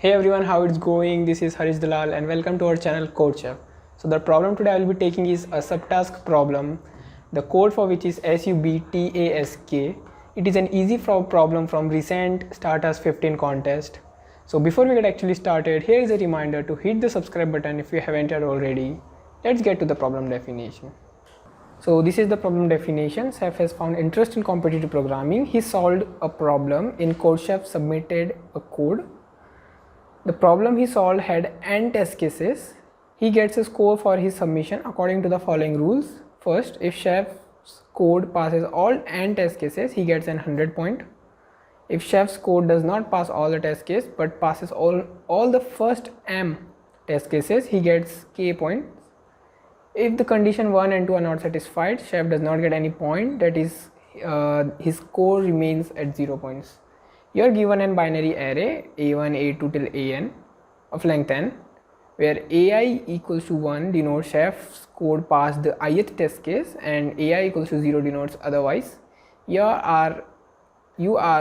Hey everyone, how it's going? This is Harish Dalal and welcome to our channel CodeChef. So the problem today I will be taking is a subtask problem, the code for which is SUBTASK. It is an easy problem from recent Starters 15 contest. So before we get actually started, here is a reminder to hit the subscribe button if you haven't yet already. Let's get to the problem definition. So this is the problem definition. Chef has found interest in competitive programming. He solved a problem in CodeChef, submitted a code. The problem he solved had n test cases. He gets a score for his submission according to the following rules. First, if Chef's code passes all n test cases, he gets an 100 point. If Chef's code does not pass all the test cases but passes all the first m test cases, he gets k points. If the condition 1 and 2 are not satisfied, Chef does not get any point, that is his score remains at 0 points. You are given an binary array a1, a2 till an of length n, where ai equals to 1 denotes Chef's code passed the ith test case and ai equals to 0 denotes otherwise. You are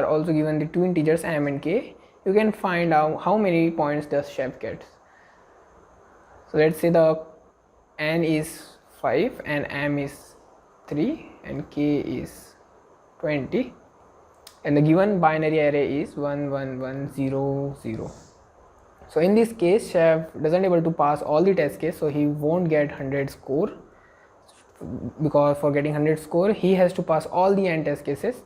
also given the two integers m and k. You can find out how many points does Chef get. So let's say the n is 5 and m is 3 and k is 20. And the given binary array is 1 1 1 0 0. So in this case, Chef doesn't able to pass all the test case, so he won't get 100 score, because for getting 100 score he has to pass all the n test cases.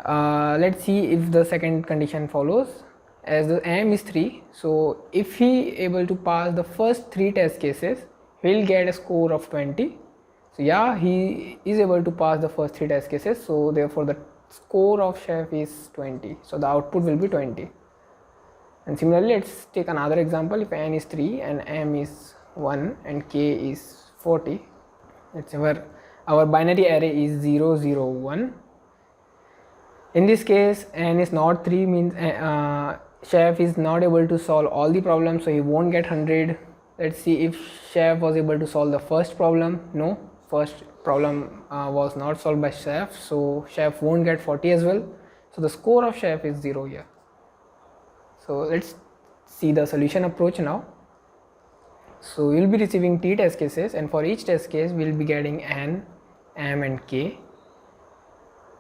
Let's see if the second condition follows. As the m is 3, so if he able to pass the first 3 test cases, he will get a score of 20. So yeah, he is able to pass the first 3 test cases, so therefore the score of Chef is 20, so the output will be 20. And similarly, let's take another example. If n is 3 and m is 1 and k is 40, let's say our binary array is 0 0 1. In this case, n is not 3, means Chef is not able to solve all the problems, so he won't get 100. Let's see if Chef was able to solve the first problem. No, first problem was not solved by Chef, so Chef won't get 40 as well. So the score of Chef is 0 here. So let's see the solution approach now. So we'll be receiving t test cases, and for each test case we'll be getting n, m and k,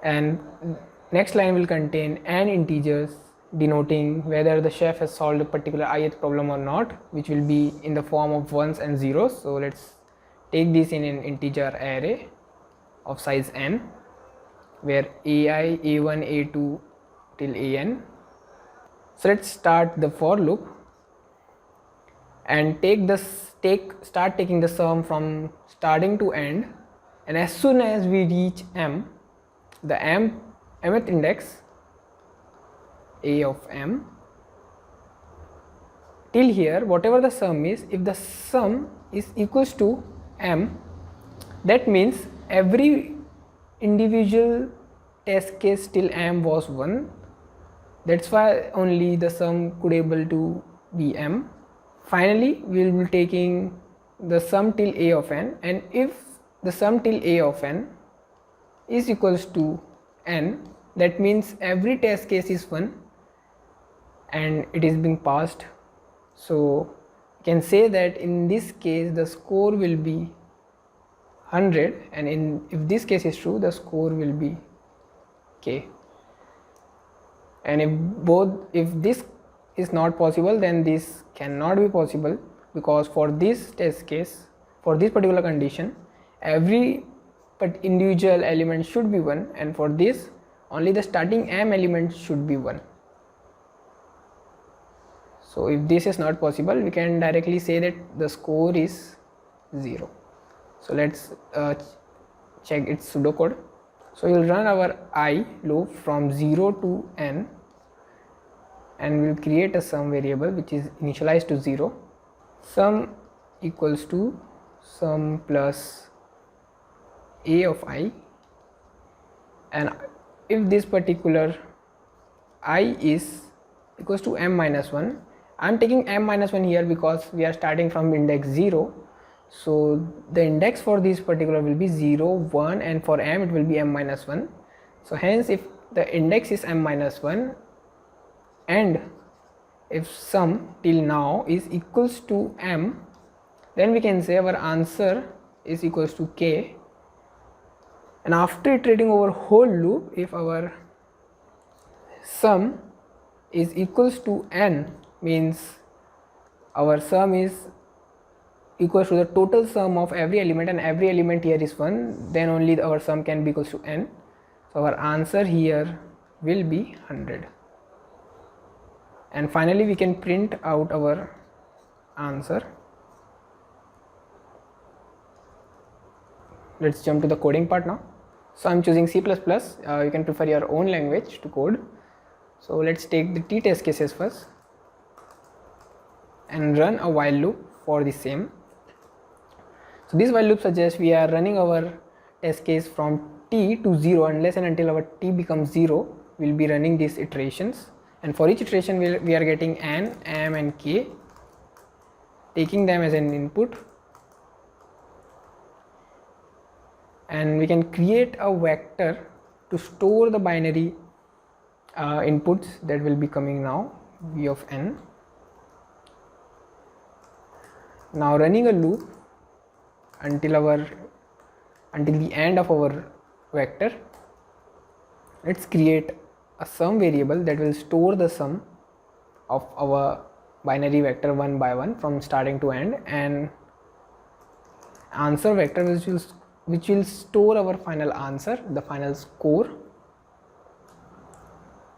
and next line will contain n integers denoting whether the Chef has solved a particular ith problem or not, which will be in the form of ones and zeros. So let's take this in an integer array of size n, where ai, a1, a2 till an. So let's start the for loop and start taking the sum from starting to end, and as soon as we reach m, the mth index a of m, till here whatever the sum is, if the sum is equals to m, that means every individual test case till m was 1. That's why only the sum could able to be m. Finally, we will be taking the sum till a of n, and if the sum till a of n is equals to n, that means every test case is 1 and it is being passed. So you can say that in this case the score will be 100, and if this case is true, the score will be k. And if this is not possible, then this cannot be possible, because for this test case, for this particular condition, every individual element should be 1, and for this only the starting m element should be 1. So if this is not possible, we can directly say that the score is 0. So let's check its pseudocode. So we will run our I loop from 0 to n, and we will create a sum variable which is initialized to 0. Sum equals to sum plus a of I, and if this particular I is equals to m minus 1, I am taking m minus 1 here because we are starting from index 0. So the index for this particular will be 0 1, and for m it will be m minus 1. So hence if the index is m minus 1 and if sum till now is equals to m, then we can say our answer is equals to k. And after iterating over whole loop, if our sum is equals to n, means our sum is equals to the total sum of every element, and every element here is 1, then only our sum can be equals to n. So our answer here will be 100. And finally we can print out our answer. Let's jump to the coding part now. So I'm choosing C++. You can prefer your own language to code. So let's take the t test cases first and run a while loop for the same. So this while loop suggests we are running our test case from t to 0 unless and until our t becomes 0. We'll be running these iterations, and for each iteration we are getting n, m and k, taking them as an input, and we can create a vector to store the binary inputs that will be coming now, v of n. Now running a loop until the end of our vector. Let's create a sum variable that will store the sum of our binary vector one by one from starting to end, and answer vector which will store our final answer, the final score.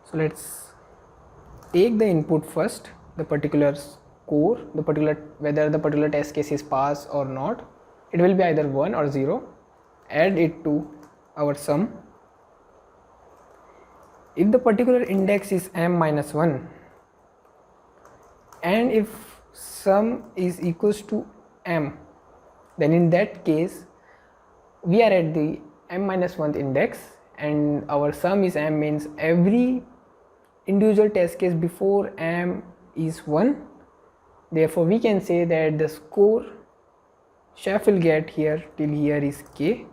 So let's take the input first, the particular score, whether the particular test case is pass or not. It will be either 1 or 0. Add it to our sum. If the particular index is m minus 1, and if sum is equals to m, then in that case we are at the m minus 1th index and our sum is m, means every individual test case before m is 1. Therefore we can say that the score chef will get here till here is k.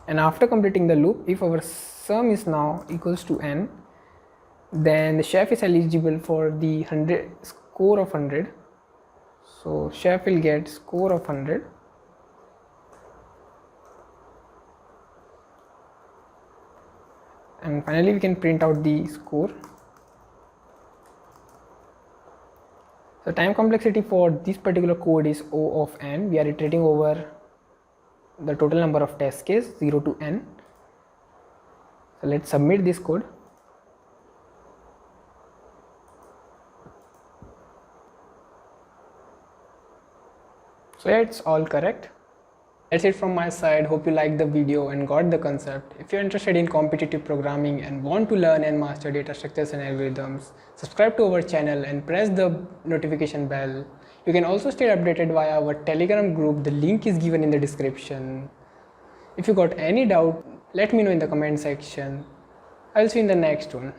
And after completing the loop, if our sum is now equals to n, then the chef is eligible for the score of 100. So chef will get score of 100. And finally we can print out the score. So time complexity for this particular code is O of n. We are iterating over the total number of test case 0 to n. So let's submit this code. So yeah, it's all correct. That's it from my side. Hope you liked the video and got the concept. If you're interested in competitive programming and want to learn and master data structures and algorithms, subscribe to our channel and press the notification bell. You can also stay updated via our Telegram group. The link is given in the description. If you got any doubt, let me know in the comment section. I'll see you in the next one.